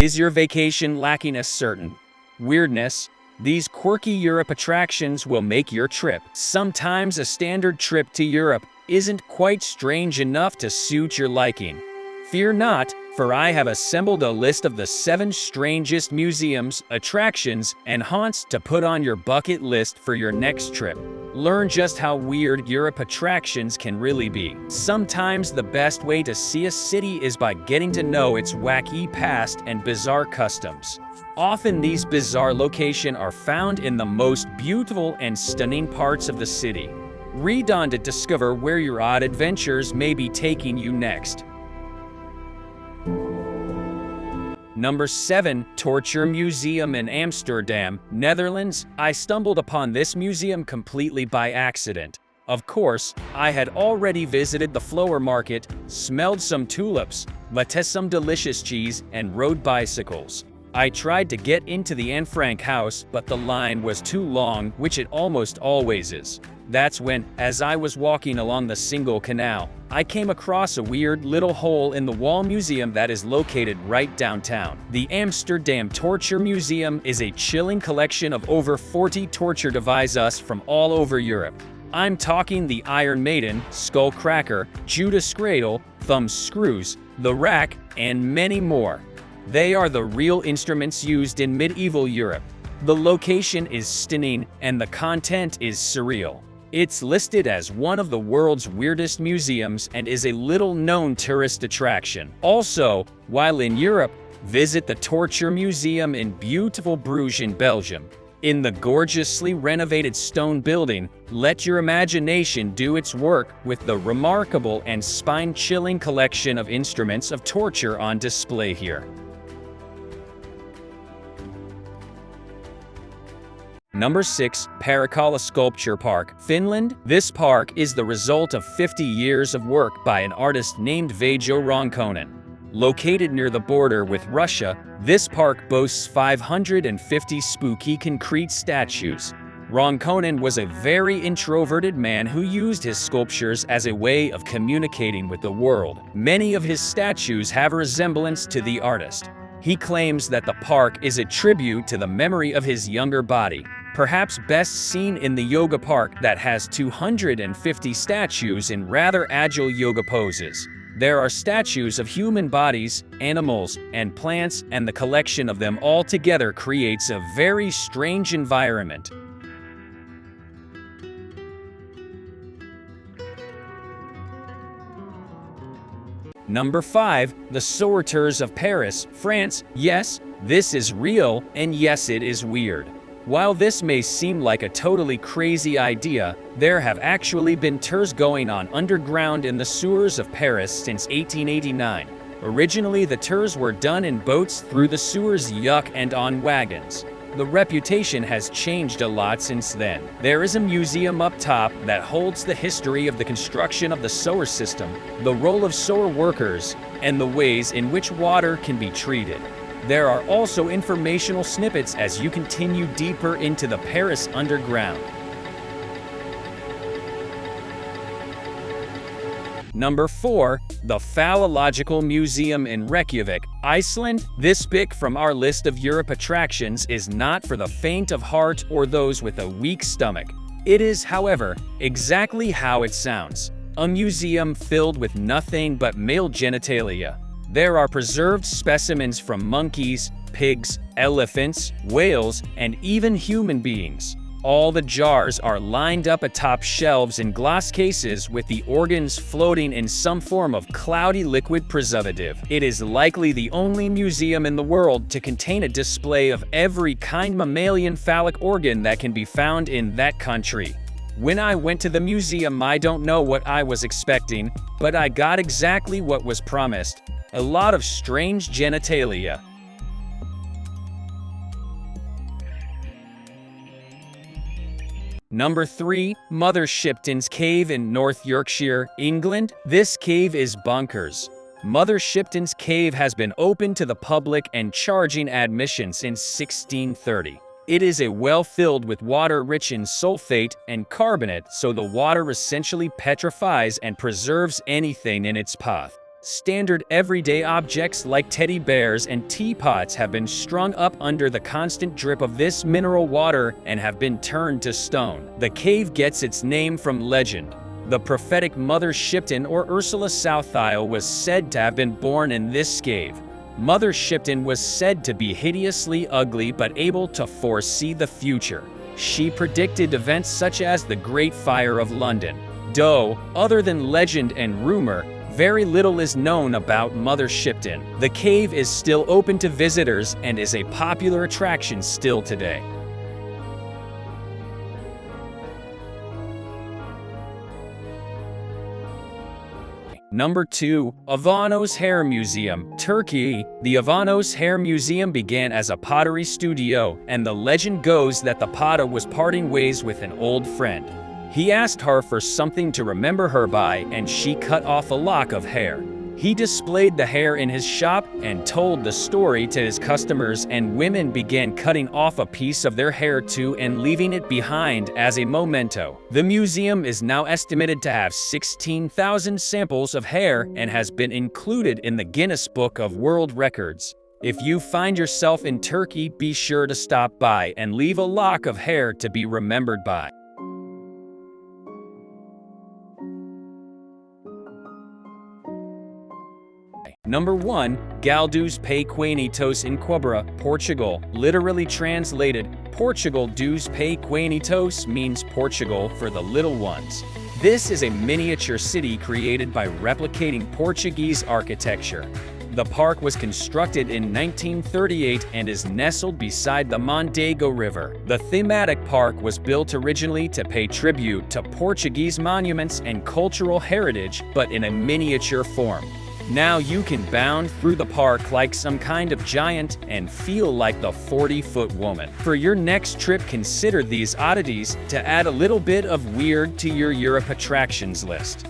Is your vacation lacking a certain weirdness? These quirky Europe attractions will make your trip. Sometimes a standard trip to Europe isn't quite strange enough to suit your liking. Fear not, for I have assembled a list of the 7 strangest museums, attractions, and haunts to put on your bucket list for your next trip. Learn just how weird Europe attractions can really be. Sometimes the best way to see a city is by getting to know its wacky past and bizarre customs. Often these bizarre locations are found in the most beautiful and stunning parts of the city. Read on to discover where your odd adventures may be taking you next. Number 7. Torture Museum in Amsterdam, Netherlands. I stumbled upon this museum completely by accident. Of course, I had already visited the flower market, smelled some tulips, tasted some delicious cheese, and rode bicycles. I tried to get into the Anne Frank house, but the line was too long, which it almost always is. That's when, as I was walking along the single canal, I came across a weird little hole in the wall museum that is located right downtown. The Amsterdam Torture Museum is a chilling collection of over 40 torture devices from all over Europe. I'm talking the Iron Maiden, Skull Cracker, Judas Cradle, Thumb Screws, the Rack, and many more. They are the real instruments used in medieval Europe. The location is stunning and the content is surreal. It's listed as one of the world's weirdest museums and is a little-known tourist attraction. Also, while in Europe, visit the Torture Museum in beautiful Bruges in Belgium. In the gorgeously renovated stone building, let your imagination do its work with the remarkable and spine-chilling collection of instruments of torture on display here. Number 6. Parikkala Sculpture Park, Finland. This park is the result of 50 years of work by an artist named Veijo Ronkonen. Located near the border with Russia, this park boasts 550 spooky concrete statues. Ronkonen was a very introverted man who used his sculptures as a way of communicating with the world. Many of his statues have a resemblance to the artist. He claims that the park is a tribute to the memory of his younger body. Perhaps best seen in the yoga park that has 250 statues in rather agile yoga poses. There are statues of human bodies, animals, and plants, and the collection of them all together creates a very strange environment. Number 5. The Sauveteurs of Paris, France. Yes, this is real, and yes, it is weird. While this may seem like a totally crazy idea, there have actually been tours going on underground in the sewers of Paris since 1889. Originally, the tours were done in boats through the sewers and on wagons. The reputation has changed a lot since then. There is a museum up top that holds the history of the construction of the sewer system, the role of sewer workers, and the ways in which water can be treated. There are also informational snippets as you continue deeper into the Paris underground. Number 4. The Phallological Museum in Reykjavik, Iceland. This pick from our list of Europe attractions is not for the faint of heart or those with a weak stomach. It is, however, exactly how it sounds. A museum filled with nothing but male genitalia. There are preserved specimens from monkeys, pigs, elephants, whales, and even human beings. All the jars are lined up atop shelves in glass cases with the organs floating in some form of cloudy liquid preservative. It is likely the only museum in the world to contain a display of every kind mammalian phallic organ that can be found in that country. When I went to the museum, I don't know what I was expecting, but I got exactly what was promised. A lot of strange genitalia. Number 3. Mother Shipton's Cave in North Yorkshire, England. This cave is bonkers. Mother Shipton's Cave has been open to the public and charging admission since 1630. It is a well filled with water rich in sulfate and carbonate, so the water essentially petrifies and preserves anything in its path. Standard everyday objects like teddy bears and teapots have been strung up under the constant drip of this mineral water and have been turned to stone. The cave gets its name from legend. The prophetic Mother Shipton or Ursula Southile was said to have been born in this cave. Mother Shipton was said to be hideously ugly but able to foresee the future. She predicted events such as the Great Fire of London. Though, other than legend and rumor, very little is known about Mother Shipton. The cave is still open to visitors and is a popular attraction still today. Number 2. Avanos Hair Museum, Turkey. The Avanos Hair Museum began as a pottery studio, and the legend goes that the potter was parting ways with an old friend. He asked her for something to remember her by, and she cut off a lock of hair. He displayed the hair in his shop and told the story to his customers, and women began cutting off a piece of their hair too and leaving it behind as a memento. The museum is now estimated to have 16,000 samples of hair and has been included in the Guinness Book of World Records. If you find yourself in Turkey, be sure to stop by and leave a lock of hair to be remembered by. Number 1. Galé dos Pequenitos in Coimbra, Portugal. Literally translated, Portugal dos Pequenitos means Portugal for the little ones. This is a miniature city created by replicating Portuguese architecture. The park was constructed in 1938 and is nestled beside the Mondego River. The thematic park was built originally to pay tribute to Portuguese monuments and cultural heritage, but in a miniature form. Now you can bound through the park like some kind of giant and feel like the 40-foot woman. For your next trip, consider these oddities to add a little bit of weird to your Europe attractions list.